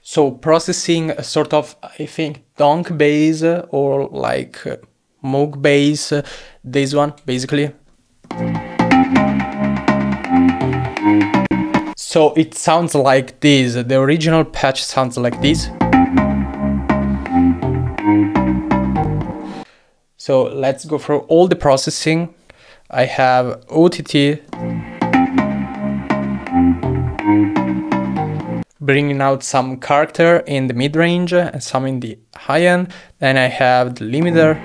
So processing a sort of, I think, Donk bass or like Moog bass, this one basically. So it sounds like this, the original patch sounds like this. So let's go through all the processing. I have OTT, bringing out some character in the mid-range and some in the high-end. Then I have the limiter.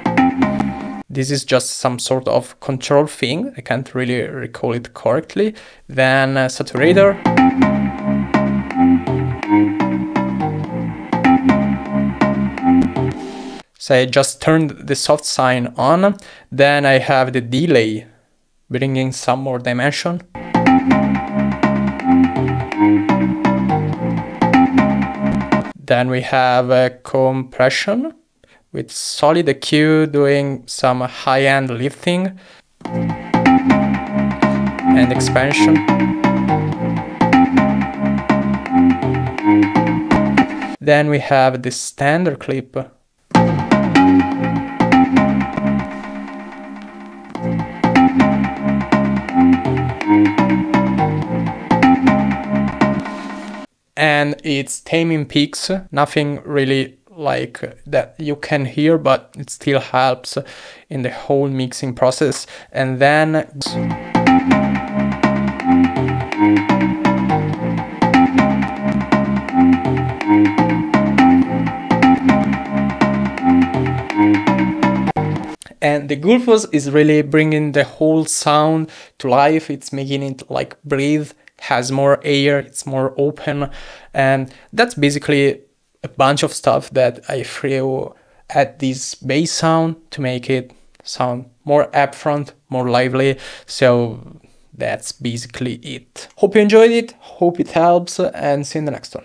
This is just some sort of control thing. I can't really recall it correctly. Then saturator. So I just turned the soft sign on. Then I have the delay, bringing some more dimension. Then we have a compression with solid EQ doing some high-end lifting and expansion. Then we have the standard clip. And it's taming peaks, nothing really like that you can hear, but it still helps in the whole mixing process. And then and the Gulfos is really bringing the whole sound to life. It's making it like breathe, has more air, it's more open, and that's basically a bunch of stuff that I threw at this bass sound to make it sound more upfront, more lively. So that's basically it. Hope you enjoyed it, hope it helps, and see you in the next one.